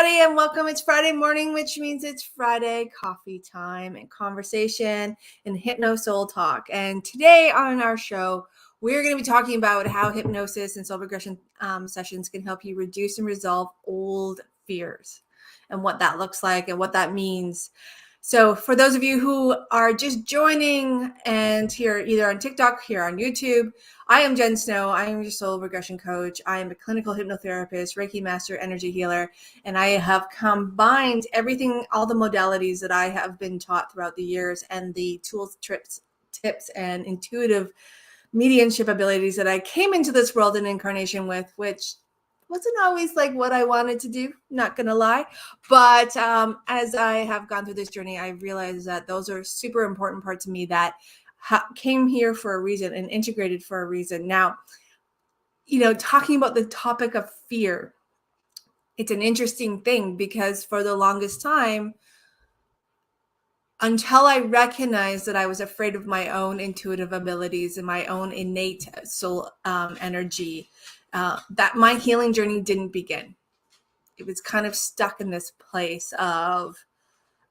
everybody, and welcome. It's Friday morning, which means it's Friday coffee time and conversation and Hypno Soul Talk. And today on our show, we're going to be talking about how hypnosis and soul regression sessions can help you reduce and resolve old fears and what that looks like and what that means. So for those of you who are just joining and here either on TikTok, here on YouTube, I am Jen Snow. I am your soul regression coach. I am a clinical hypnotherapist, Reiki master, energy healer, and I have combined everything, all the modalities that I have been taught throughout the years and the tools, tips, and intuitive mediumship abilities that I came into this world and incarnation with, which wasn't always like what I wanted to do, not gonna lie. But as I have gone through this journey, I realized that those are super important parts of me that came here for a reason and integrated for a reason. Now, talking about the topic of fear, it's an interesting thing because for the longest time, until I recognized that I was afraid of my own intuitive abilities and my own innate soul energy, that my healing journey didn't begin. It was kind of stuck in this place of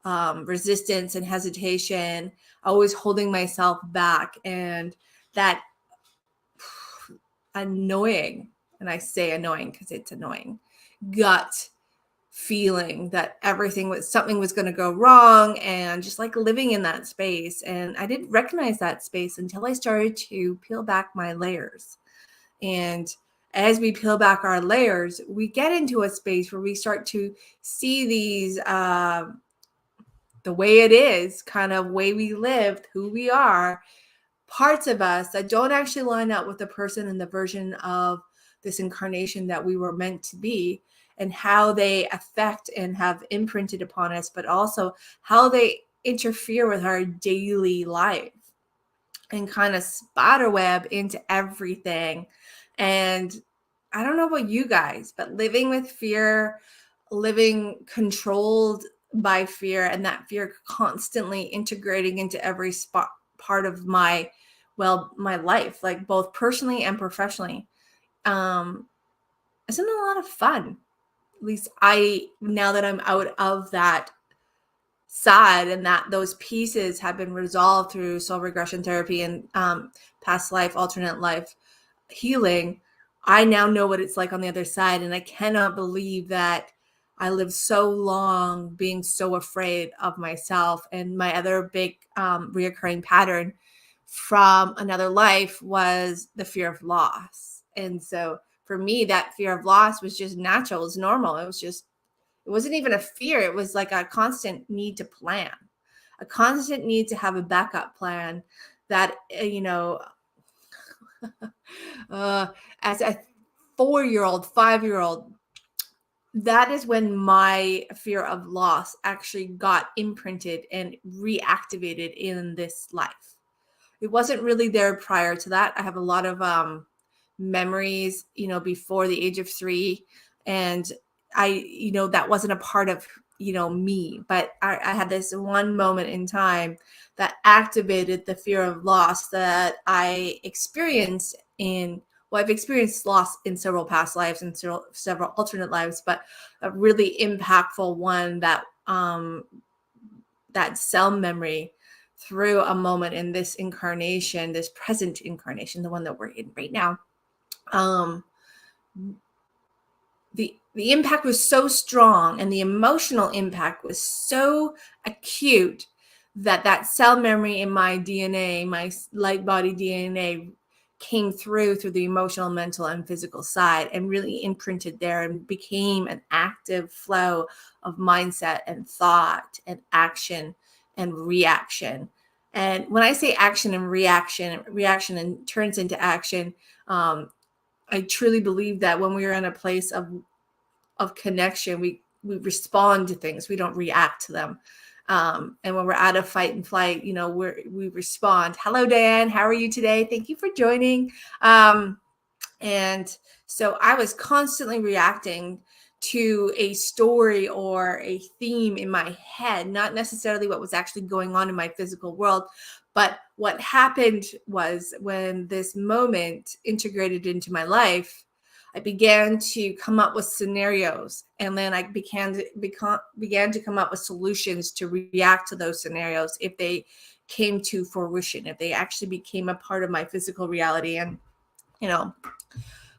resistance and hesitation, always holding myself back, and that annoying, and I say annoying because it's annoying, gut feeling that something was going to go wrong, and just like living in that space. And I didn't recognize that space until I started to peel back my layers. And as we peel back our layers, we get into a space where we start to see these, the way it is, kind of way we lived, who we are, parts of us that don't actually line up with the person and the version of this incarnation that we were meant to be, and how they affect and have imprinted upon us, but also how they interfere with our daily life and kind of spiderweb into everything. And I don't know about you guys, but living with fear, living controlled by fear, and that fear constantly integrating into every part of my life, like both personally and professionally, isn't a lot of fun. At least now that I'm out of that side and that those pieces have been resolved through soul regression therapy and past life, alternate life healing, I now know what it's like on the other side. And I cannot believe that I lived so long being so afraid of myself. And my other big reoccurring pattern from another life was the fear of loss. And so for me, that fear of loss was just natural. It was normal. It wasn't even a fear. It was like a constant need to plan, a constant need to have a backup plan that, as a 4-year-old, 5-year-old, that is when my fear of loss actually got imprinted and reactivated in this life. It wasn't really there prior to that. I have a lot of memories, before the age of 3, and that wasn't a part of, me, but I had this one moment in time that activated the fear of loss that I experienced I've experienced loss in several past lives and several alternate lives, but a really impactful one that cell memory through a moment in this incarnation, this present incarnation, the one that we're in right now. The impact was so strong, and the emotional impact was so acute that cell memory in my DNA, my light body DNA, came through the emotional, mental, and physical side, and really imprinted there and became an active flow of mindset and thought and action and reaction. And when I say action and reaction and turns into action, I truly believe that when we are in a place of connection, we respond to things. We don't react to them. And when we're out of fight and flight, we respond. Hello, Dan. How are you today? Thank you for joining. And so I was constantly reacting to a story or a theme in my head, not necessarily what was actually going on in my physical world. But what happened was, when this moment integrated into my life, I began to come up with scenarios, and then I began to come up with solutions to react to those scenarios if they came to fruition, if they actually became a part of my physical reality. And I'm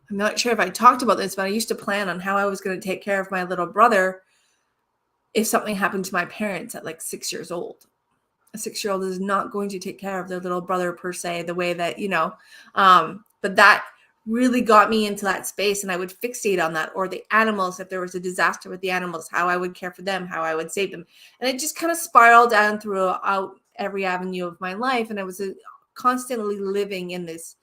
not sure if I talked about this, but I used to plan on how I was going to take care of my little brother if something happened to my parents at like 6 years old. A 6-year-old is not going to take care of their little brother per se, the way that, but that really got me into that space, and I would fixate on that, or the animals, if there was a disaster with the animals, how I would care for them, how I would save them. And it just kind of spiraled down throughout every avenue of my life. And I was constantly living in this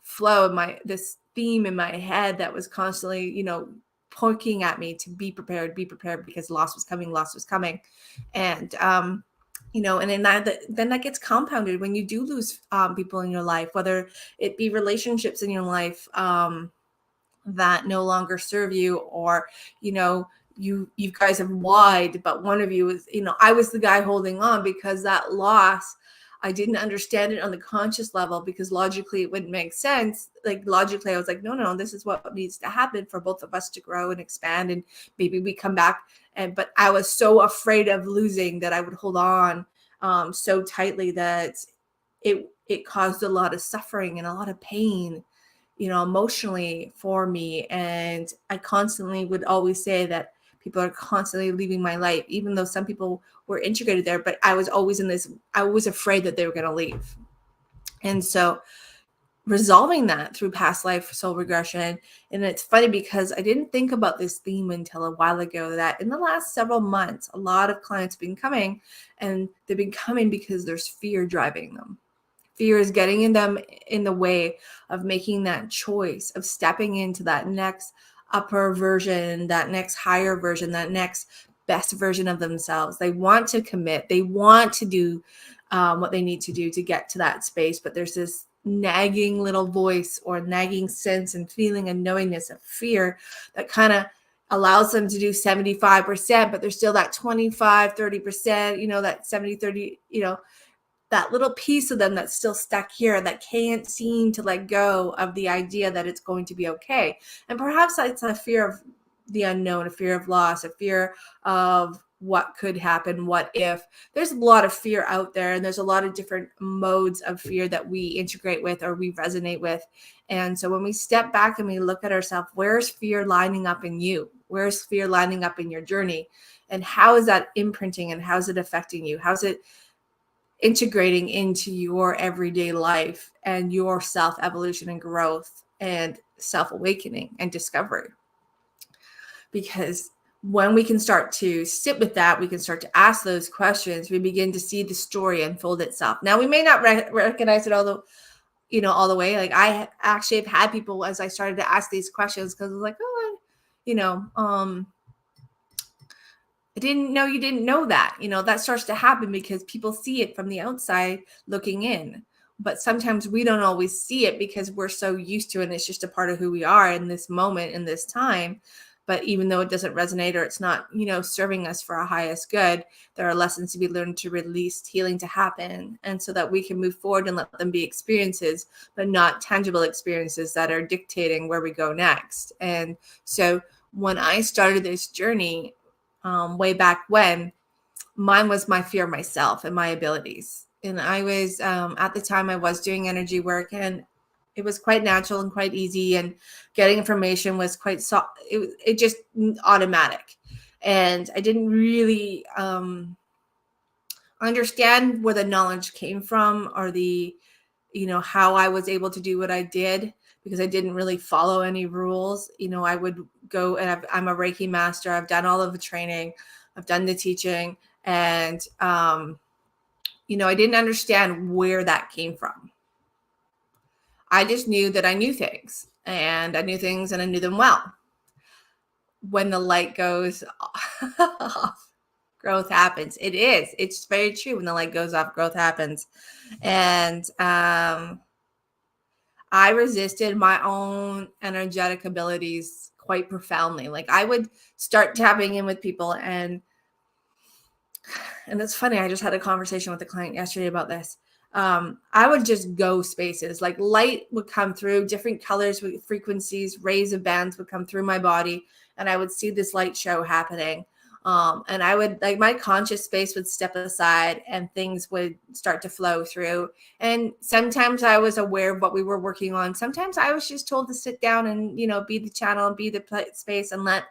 flow of this theme in my head that was constantly, poking at me to be prepared, because loss was coming. And, and then that gets compounded when you do lose people in your life, whether it be relationships in your life that no longer serve you, or, you guys have wide, but one of you is, I was the guy holding on because that loss, I didn't understand it on the conscious level, because logically it wouldn't make sense. Like logically, I was like, no, this is what needs to happen for both of us to grow and expand, and maybe we come back. But I was so afraid of losing that I would hold on so tightly that it caused a lot of suffering and a lot of pain, emotionally for me. And I constantly would always say that people are constantly leaving my life, even though some people were integrated there, but I was always I was afraid that they were going to leave. And so resolving that through past life soul regression. And it's funny because I didn't think about this theme until a while ago, that in the last several months, a lot of clients have been coming, and they've been coming because there's fear driving them. Fear is getting in the way of making that choice, of stepping into that next upper version, that next higher version, that next best version of themselves. They want to commit. They want to do what they need to do to get to that space. But there's this nagging little voice, or nagging sense and feeling and knowingness of fear that kind of allows them to do 75%, but there's still that 25, 30%, that 70, 30, that little piece of them that's still stuck here, that can't seem to let go of the idea that it's going to be okay. And perhaps it's a fear of the unknown, a fear of loss, a fear of what could happen, what if. There's a lot of fear out there, and there's a lot of different modes of fear that we integrate with or we resonate with. And so when we step back and we look at ourselves, where's fear lining up in you? Where's fear lining up in your journey? And how is that imprinting, and how's it affecting you? How's it integrating into your everyday life and your self-evolution and growth and self-awakening and discovery? Because when we can start to sit with that, we can start to ask those questions, we begin to see the story unfold itself. Now, we may not recognize it all the way. Like I actually have had people, as I started to ask these questions, because I was like, I didn't know you didn't know that. That starts to happen because people see it from the outside looking in. But sometimes we don't always see it because we're so used to it, and it's just a part of who we are in this moment, in this time. But even though it doesn't resonate, or it's not, serving us for our highest good, there are lessons to be learned, to release, healing to happen. And so that we can move forward and let them be experiences, but not tangible experiences that are dictating where we go next. And so when I started this journey, way back when, mine was my fear of myself and my abilities. And I was, at the time I was doing energy work, and it was quite natural and quite easy, and getting information was quite, it just automatic. And I didn't really understand where the knowledge came from, or the, how I was able to do what I did, because I didn't really follow any rules. I would go, and I'm a Reiki master. I've done all of the training. I've done the teaching. And, I didn't understand where that came from. I just knew that I knew things, and I knew things, and I knew them well. When the light goes off, growth happens. It's very true. When the light goes off, growth happens. And, I resisted my own energetic abilities quite profoundly. Like I would start tapping in with people, and it's funny. I just had a conversation with a client yesterday about this. I would just go spaces. Like light would come through, different colors, with frequencies, rays of bands would come through my body, and I would see this light show happening. And I would, like, my conscious space would step aside and things would start to flow through. And sometimes I was aware of what we were working on. Sometimes I was just told to sit down and, be the channel, be the space, and let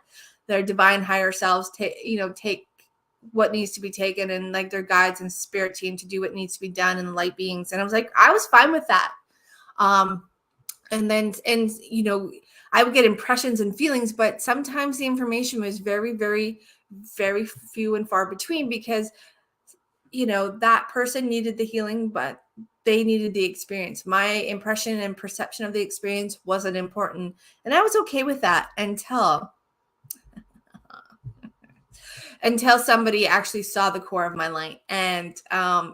their divine higher selves take what needs to be taken, and like their guides and spirit team to do what needs to be done, and the light beings. And I was like, I was fine with that. And then, I would get impressions and feelings, but sometimes the information was very, very, very few and far between, because, that person needed the healing, but they needed the experience. My impression and perception of the experience wasn't important. And I was okay with that until somebody actually saw the core of my light, and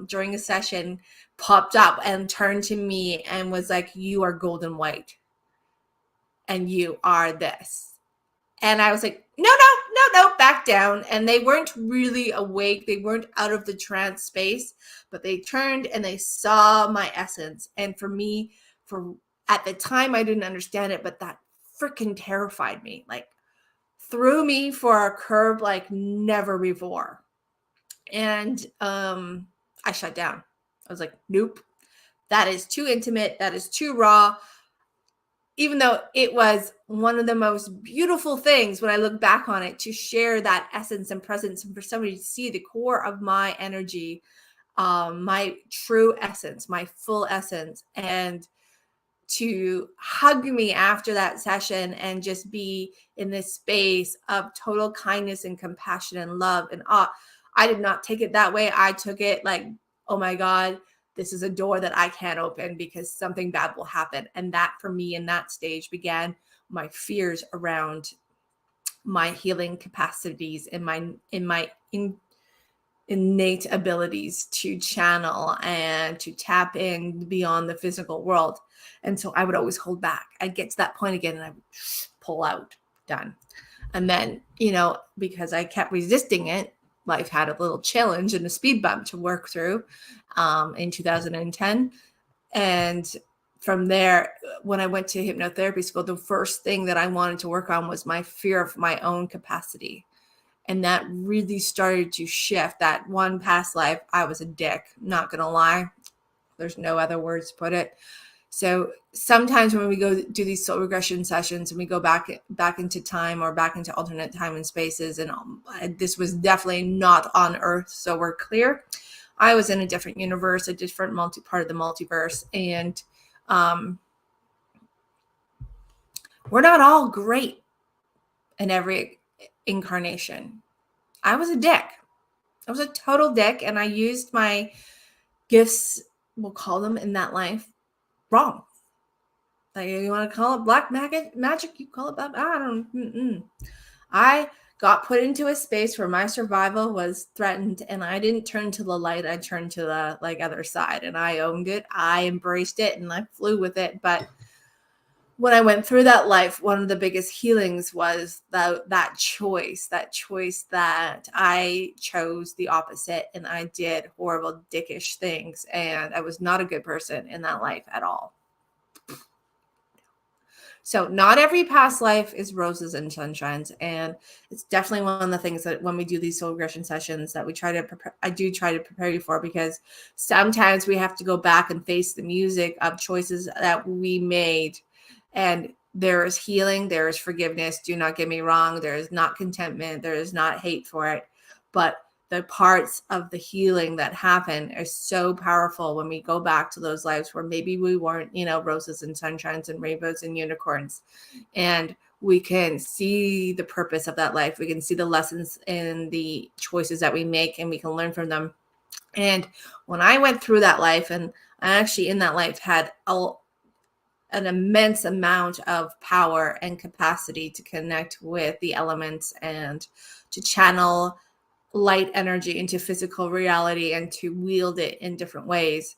during a session popped up and turned to me and was like, you are golden white and you are this. And I was like, no, back down. And they weren't really awake. They weren't out of the trance space, but they turned and they saw my essence. And for me, at the time, I didn't understand it, but that freaking terrified me. Like, threw me for a curve like never before. And I shut down. I was like, nope, that is too intimate. That is too raw. Even though it was one of the most beautiful things when I look back on it, to share that essence and presence, and for somebody to see the core of my energy, my true essence, my full essence, and to hug me after that session and just be in this space of total kindness and compassion and love and awe. I did not take it that way. I took it like, oh my God, this is a door that I can't open because something bad will happen. And that, for me, in that stage, began my fears around my healing capacities and my innate abilities to channel and to tap in beyond the physical world. And so I would always hold back. I'd get to that point again and I would pull out, done. And then, because I kept resisting it, life had a little challenge and a speed bump to work through in 2010. And from there, when I went to hypnotherapy school, the first thing that I wanted to work on was my fear of my own capacity. And that really started to shift. That one past life, I was a dick, not going to lie. There's no other words to put it. So sometimes when we go do these soul regression sessions and we go back into time or back into alternate time and spaces, and this was definitely not on Earth, so we're clear. I was in a different universe, a different part of the multiverse, and we're not all great in every incarnation. I was a dick. I was a total dick, and I used my gifts, we'll call them, in that life wrong. Like, you want to call it black magic, you call it that. I got put into a space where my survival was threatened, and I didn't turn to the light. I turned to the other side, and I owned it. I embraced it, and I flew with it. But when I went through that life, one of the biggest healings was that choice that I chose the opposite, and I did horrible, dickish things, and I was not a good person in that life at all. So not every past life is roses and sunshines. And it's definitely one of the things that when we do these soul regression sessions that I do try to prepare you for, because sometimes we have to go back and face the music of choices that we made. And there is healing, there is forgiveness. Do not get me wrong. There is not contentment. There is not hate for it. But the parts of the healing that happen are so powerful when we go back to those lives where maybe we weren't, roses and sunshines and rainbows and unicorns. And we can see the purpose of that life. We can see the lessons in the choices that we make, and we can learn from them. And when I went through that life, and I actually in that life had an immense amount of power and capacity to connect with the elements and to channel light energy into physical reality and to wield it in different ways.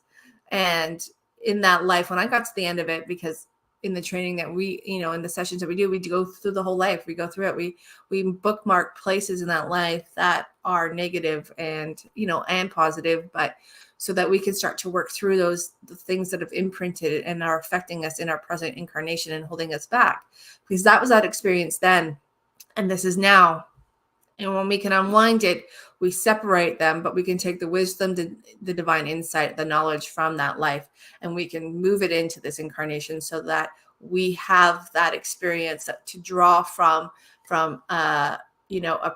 And in that life, when I got to the end of it, because in the training that we, in the sessions that we do, we go through the whole life. We go through it. We bookmark places in that life that are negative and, and positive, but so that we can start to work through the things that have imprinted and are affecting us in our present incarnation and holding us back, because that was that experience then. And this is now. And when we can unwind it, we separate them, but we can take the wisdom, the divine insight, the knowledge from that life, and we can move it into this incarnation so that we have that experience to draw from a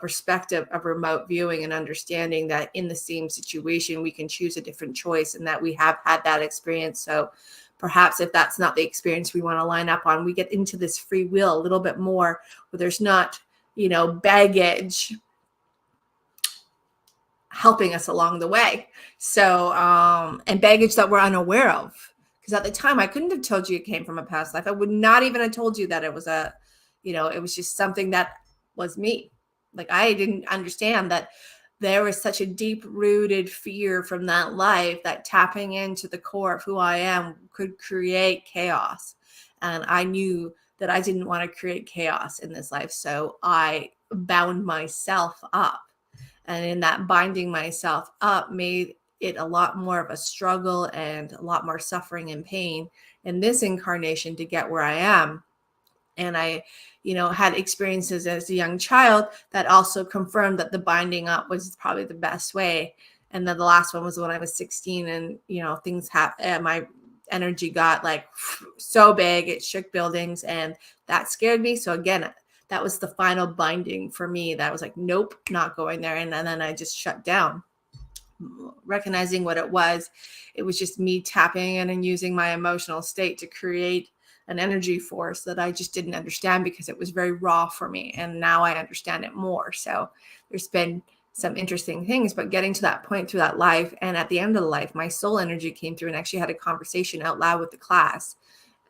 perspective of remote viewing and understanding that in the same situation, we can choose a different choice and that we have had that experience. So perhaps if that's not the experience we want to line up on, we get into this free will a little bit more, where there's not baggage helping us along the way. So, and baggage that we're unaware of. Because at the time, I couldn't have told you it came from a past life. I would not even have told you that it was it was just something that was me. Like, I didn't understand that there was such a deep-rooted fear from that life that tapping into the core of who I am could create chaos. And I knew that I didn't want to create chaos in this life. So I bound myself up. And in that binding myself up made it a lot more of a struggle and a lot more suffering and pain in this incarnation to get where I am. And I, had experiences as a young child that also confirmed that the binding up was probably the best way. And then the last one was when I was 16 and, things happened. My energy got like so big, it shook buildings, and that scared me. So again, that was the final binding for me. That was like, nope, not going there. And then I just shut down, recognizing what it was. It was just me tapping in and using my emotional state to create an energy force that I just didn't understand because it was very raw for me. And now I understand it more. So there's been some interesting things, but getting to that point through that life. And at the end of the life, my soul energy came through and actually had a conversation out loud with the class.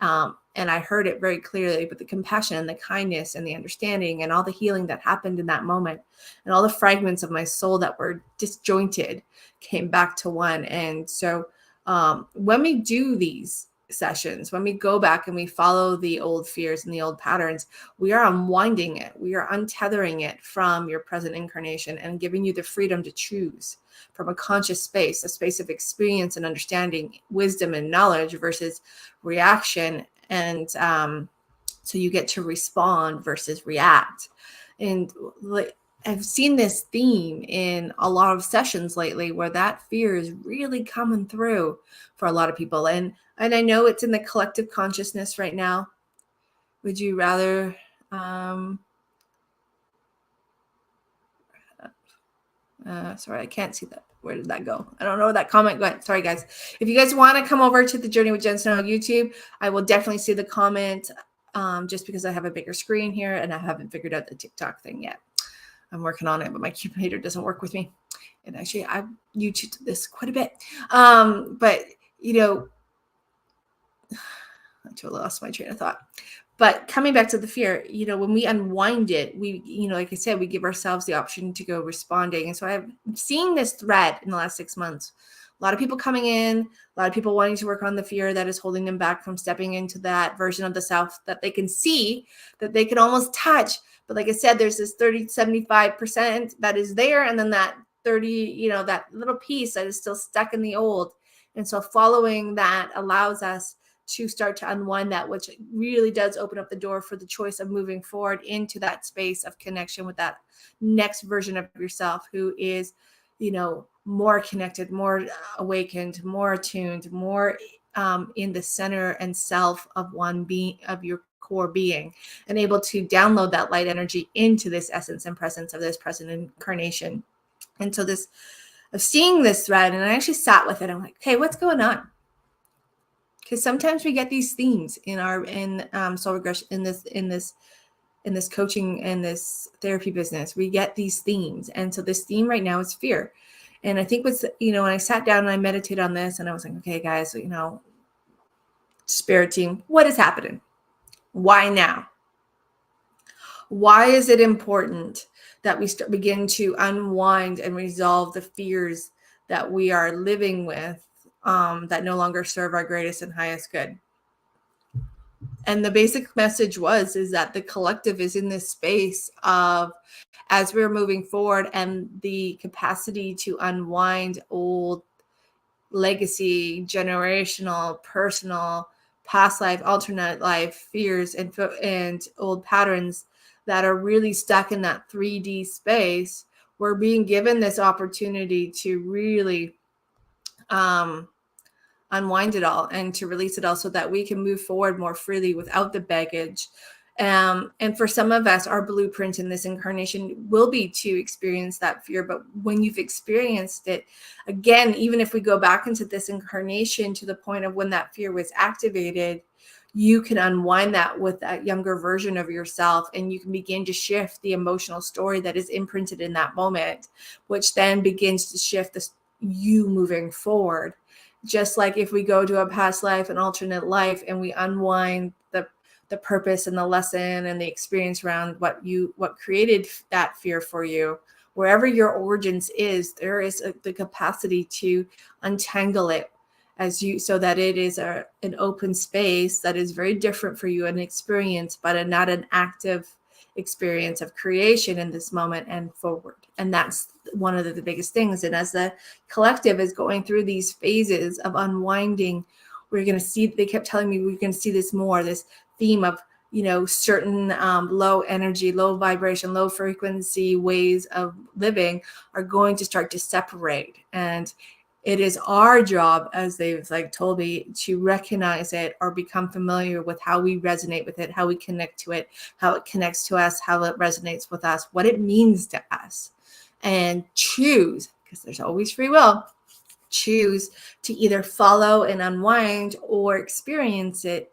And I heard it very clearly, but the compassion and the kindness and the understanding and all the healing that happened in that moment and all the fragments of my soul that were disjointed came back to one. And so when we do these sessions, when we go back and we follow the old fears and the old patterns, we are unwinding it. We are untethering it from your present incarnation and giving you the freedom to choose from a conscious space, a space of experience and understanding, wisdom and knowledge versus reaction. And so you get to respond versus react. And I've seen this theme in a lot of sessions lately where that fear is really coming through for a lot of people. And I know it's in the collective consciousness right now. Would you rather sorry, I can't see that. Where did that go? I don't know where that comment went. Sorry, guys. If you guys want to come over to the Journey with Jen Snow on YouTube, I will definitely see the comment just because I have a bigger screen here and I haven't figured out the TikTok thing yet. I'm working on it, but my computer doesn't work with me. And actually, I YouTube this quite a bit. But, I totally lost my train of thought. But coming back to the fear, when we unwind it, we, like I said, we give ourselves the option to go responding. And so I've seen this thread in the last 6 months. A lot of people coming in, a lot of people wanting to work on the fear that is holding them back from stepping into that version of the self that they can see, that they can almost touch. But like I said, there's this 75% that is there. And then that 30, that little piece that is still stuck in the old. And so following that allows us to start to unwind that, which really does open up the door for the choice of moving forward into that space of connection with that next version of yourself who is, more connected, more awakened, more attuned, more in the center and self of one being, of your core being, and able to download that light energy into this essence and presence of this present incarnation. And so of seeing this thread, and I actually sat with it. I'm like, okay, what's going on? Because sometimes we get these themes in soul regression, in this coaching and this therapy business, we get these themes. And so this theme right now is fear. And I think when I sat down and I meditated on this and I was like, okay, guys, spirit team, what is happening? Why now? Why is it important that we begin to unwind and resolve the fears that we are living with that no longer serve our greatest and highest good? And the basic message is that the collective is in this space of, as we're moving forward, and the capacity to unwind old legacy, generational, personal, past life, alternate life fears and old patterns that are really stuck in that 3D space. We're being given this opportunity to really unwind it all and to release it all so that we can move forward more freely without the baggage. And for some of us, our blueprint in this incarnation will be to experience that fear. But when you've experienced it, again, even if we go back into this incarnation to the point of when that fear was activated, you can unwind that with that younger version of yourself, and you can begin to shift the emotional story that is imprinted in that moment, which then begins to shift you moving forward. Just like if we go to a past life, an alternate life, and we unwind the purpose and the lesson and the experience around what created that fear for you, wherever your origins is, there is the capacity to untangle it so that it is an open space that is very different for you, an experience, but not an active experience of creation in this moment and forward. And that's one of the biggest things. And as the collective is going through these phases of unwinding, we're going to see, they kept telling me we're going to see this more, this theme of, certain low energy, low vibration, low frequency ways of living are going to start to separate. And it is our job, as they've told me, to recognize it or become familiar with how we resonate with it, how we connect to it, how it connects to us, how it resonates with us, what it means to us, and choose, because there's always free will, choose to either follow and unwind or experience it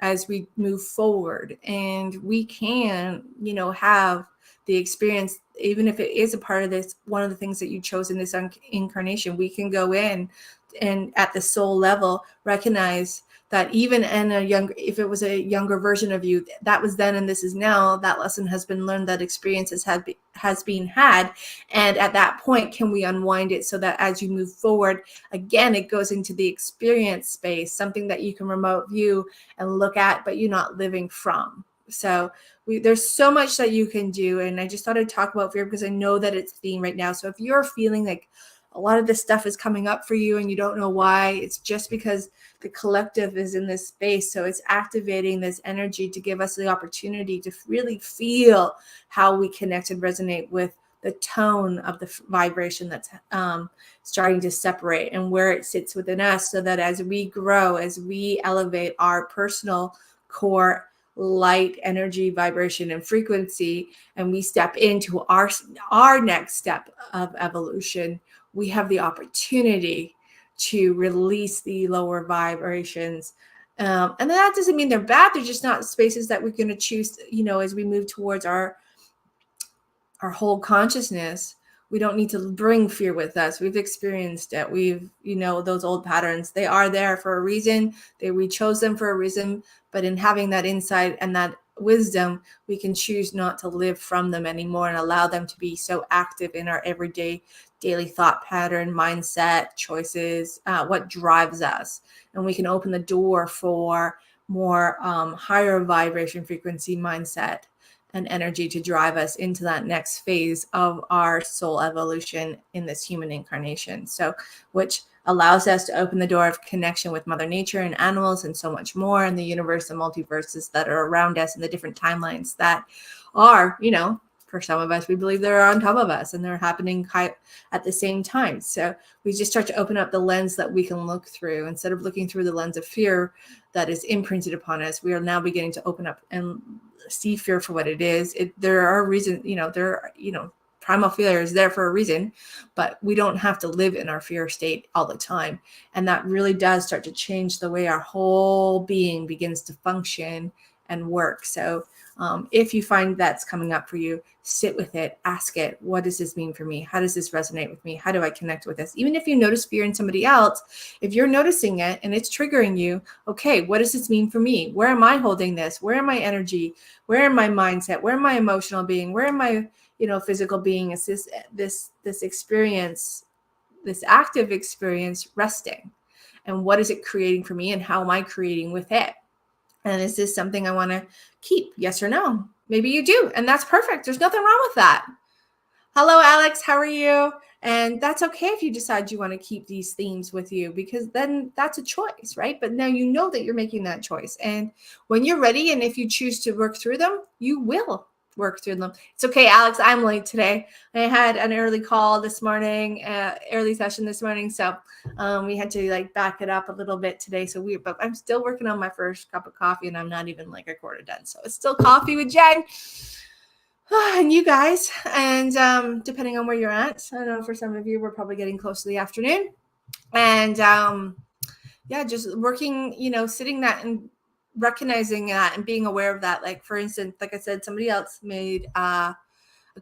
as we move forward. And we can, have the experience, even if it is a part of this, one of the things that you chose in this incarnation, we can go in and at the soul level recognize that even in if it was a younger version of you, that was then and this is now, that lesson has been learned, that experiences has been had. And at that point, can we unwind it so that as you move forward, again, it goes into the experience space, something that you can remote view and look at, but you're not living from. So there's so much that you can do. And I just thought I'd talk about fear because I know that it's theme right now. So if you're feeling like a lot of this stuff is coming up for you and you don't know why, it's just because the collective is in this space. So it's activating this energy to give us the opportunity to really feel how we connect and resonate with the tone of the vibration that's starting to separate and where it sits within us, so that as we grow, as we elevate our personal core light energy, vibration, and frequency, and we step into our next step of evolution, we have the opportunity to release the lower vibrations. And that doesn't mean they're bad. They're just not spaces that we're going to choose, as we move towards our whole consciousness. We don't need to bring fear with us. We've experienced it. Those old patterns, they are there for a reason. We chose them for a reason. But in having that insight and that wisdom, we can choose not to live from them anymore and allow them to be so active in our everyday, daily thought pattern, mindset, choices, what drives us. And we can open the door for more higher vibration, frequency, mindset, and energy to drive us into that next phase of our soul evolution in this human incarnation. So, which allows us to open the door of connection with Mother Nature and animals and so much more in the universe and multiverses that are around us and the different timelines that are, for some of us, we believe they're on top of us and they're happening at the same time. So we just start to open up the lens that we can look through. Instead of looking through the lens of fear that is imprinted upon us, we are now beginning to open up and see fear for what it is. There are reasons, primal fear is there for a reason, but we don't have to live in our fear state all the time. And that really does start to change the way our whole being begins to function and work. So if you find that's coming up for you, sit with it, ask it, what does this mean for me? How does this resonate with me? How do I connect with this? Even if you notice fear in somebody else, if you're noticing it and it's triggering you, okay, what does this mean for me? Where am I holding this? Where am my energy? Where am my mindset? Where am my emotional being? Where am my, physical being? Is this experience, this active experience resting? And what is it creating for me? And how am I creating with it? And is this something I want to keep? Yes or no? Maybe you do. And that's perfect. There's nothing wrong with that. Hello, Alex. How are you? And that's okay if you decide you want to keep these themes with you, because then that's a choice, right? But now you know that you're making that choice. And when you're ready, and if you choose to work through them, you will work through them. It's okay, Alex. I'm late today. I had an early call this morning, early session this morning. So we had to like back it up a little bit today. But I'm still working on my first cup of coffee, and I'm not even like a quarter done. So it's still coffee with Jen. And you guys, and depending on where you're at, I know for some of you, we're probably getting close to the afternoon. And just working, sitting that and recognizing that and being aware of that. Like, for instance, like I said, somebody else made a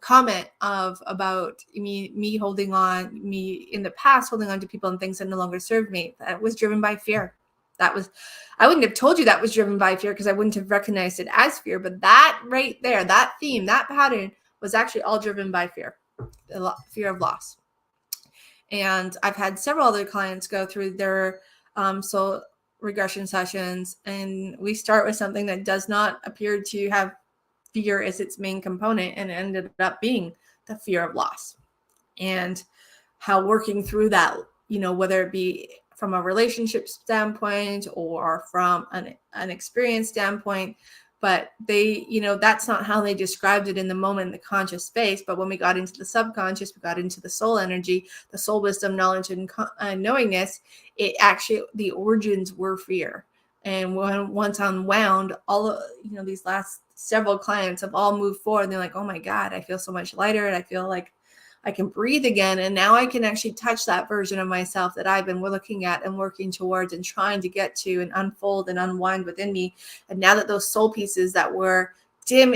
comment about me holding on, me in the past holding on to people and things that no longer serve me. That was driven by fear. I wouldn't have told you that was driven by fear because I wouldn't have recognized it as fear. But that right there, that theme, that pattern was actually all driven by fear, fear of loss. And I've had several other clients go through their soul regression sessions, and we start with something that does not appear to have fear as its main component, and it ended up being the fear of loss. And how working through that, whether it be from a relationship standpoint or from an experience standpoint, but they, that's not how they described it in the moment in the conscious space. But when we got into the subconscious, we got into the soul energy, the soul wisdom, knowledge, and knowingness, it actually, the origins were fear. And once unwound, all of, these last several clients have all moved forward. And they're like, oh my God, I feel so much lighter. And I feel like I can breathe again. And now I can actually touch that version of myself that I've been looking at and working towards and trying to get to and unfold and unwind within me. And now that those soul pieces that were dim,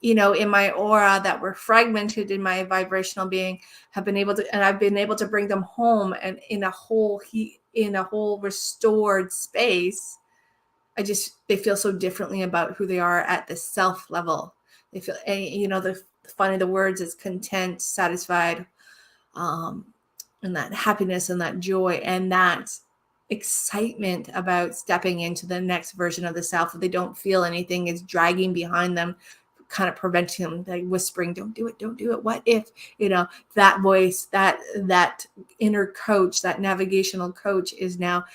in my aura, that were fragmented in my vibrational being, have been able to, and I've been able to bring them home and in a whole restored space. They feel so differently about who they are at the self level. They feel, the fun of the words is content, satisfied, and that happiness and that joy and that excitement about stepping into the next version of the self. They don't feel anything is dragging behind them, kind of preventing them, like whispering, don't do it. What if, that voice, that inner coach, that navigational coach is now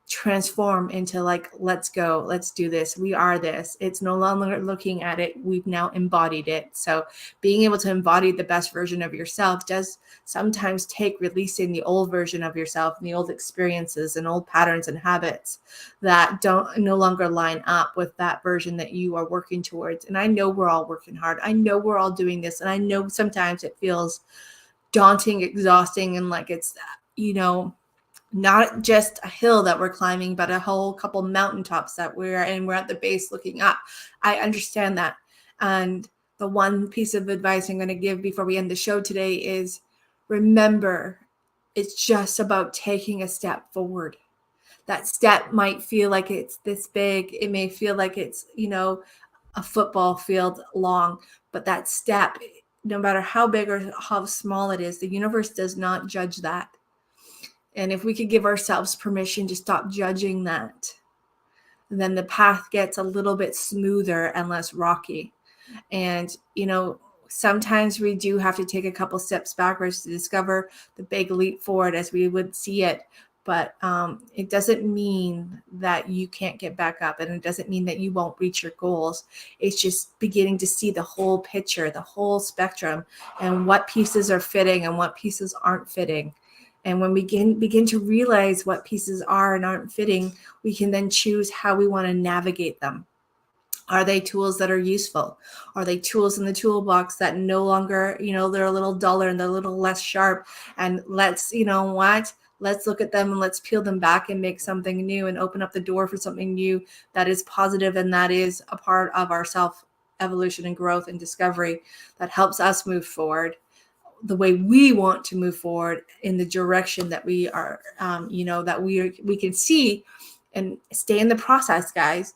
transform into like, let's go, let's do this. We are this. It's no longer looking at it. We've now embodied it. So being able to embody the best version of yourself does sometimes take releasing the old version of yourself and the old experiences and old patterns and habits that don't no longer line up with that version that you are working towards. And I know we're all working hard. I know we're all doing this. And I know sometimes it feels daunting, exhausting, and like it's, not just a hill that we're climbing, but a whole couple mountaintops that we're at the base looking up. I understand that. And the one piece of advice I'm going to give before we end the show today is remember, it's just about taking a step forward. That step might feel like it's this big. It may feel like it's, a football field long, but that step, no matter how big or how small it is, the universe does not judge that. And if we could give ourselves permission to stop judging that, then the path gets a little bit smoother and less rocky. And, sometimes we do have to take a couple steps backwards to discover the big leap forward as we would see it. But it doesn't mean that you can't get back up, and it doesn't mean that you won't reach your goals. It's just beginning to see the whole picture, the whole spectrum, and what pieces are fitting and what pieces aren't fitting. And when we begin to realize what pieces are and aren't fitting, we can then choose how we want to navigate them. Are they tools that are useful? Are they tools in the toolbox that no longer, they're a little duller and they're a little less sharp? And let's look at them and let's peel them back and make something new and open up the door for something new that is positive and that is a part of our self-evolution and growth and discovery that helps us move forward the way we want to move forward in the direction that we are, that we can see, and stay in the process, guys.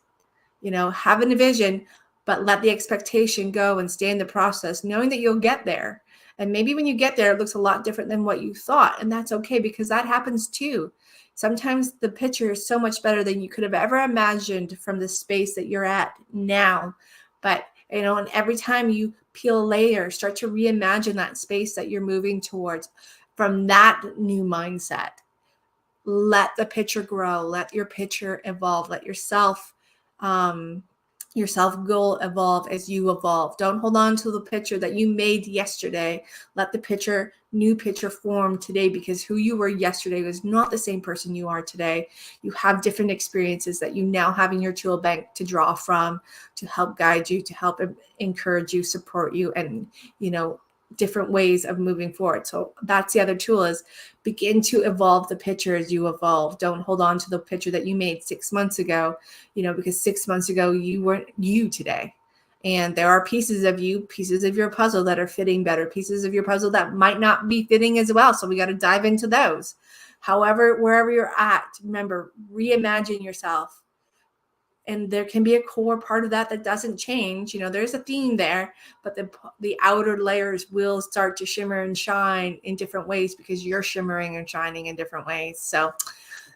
Having a vision, but let the expectation go and stay in the process, knowing that you'll get there. And maybe when you get there, it looks a lot different than what you thought. And that's okay, because that happens too. Sometimes the picture is so much better than you could have ever imagined from the space that you're at now. But, and every time you peel a layer, start to reimagine that space that you're moving towards from that new mindset. Let the picture grow, let your picture evolve, let yourself goal evolve as you evolve. Don't hold on to the picture that you made yesterday. Let the new picture form today, because who you were yesterday was not the same person you are today. You have different experiences that you now have in your tool bank to draw from, to help guide you, to help encourage you, support you, and different ways of moving forward. So that's the other tool, is begin to evolve the picture as you evolve. Don't hold on to the picture that you made 6 months ago, because 6 months ago you weren't you today. And there are pieces of your puzzle that are fitting better, pieces of your puzzle that might not be fitting as well. So we got to dive into those. However, wherever you're at, remember, reimagine yourself. And there can be a core part of that doesn't change. There's a theme there, but the outer layers will start to shimmer and shine in different ways, because you're shimmering and shining in different ways. So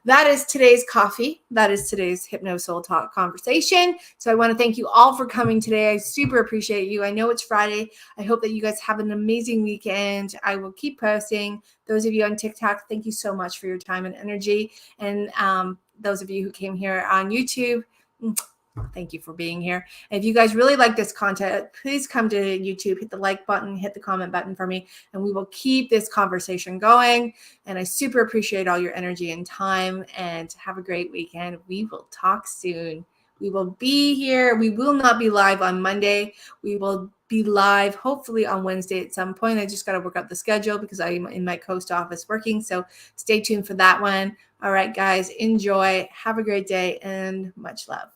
that is today's coffee. That is today's Hypno Soul Talk conversation. So I want to thank you all for coming today. I super appreciate you. I know it's Friday. I hope that you guys have an amazing weekend. I will keep posting. Those of you on TikTok, thank you so much for your time and energy. And those of you who came here on YouTube, thank you for being here. And if you guys really like this content, please come to YouTube, hit the like button, hit the comment button for me, and we will keep this conversation going. And I super appreciate all your energy and time, and have a great weekend. We will talk soon. We will be here. We will not be live on Monday. We will be live hopefully on Wednesday at some point. I just got to work out the schedule because I'm in my coast office working. So stay tuned for that one. All right, guys, enjoy. Have a great day and much love.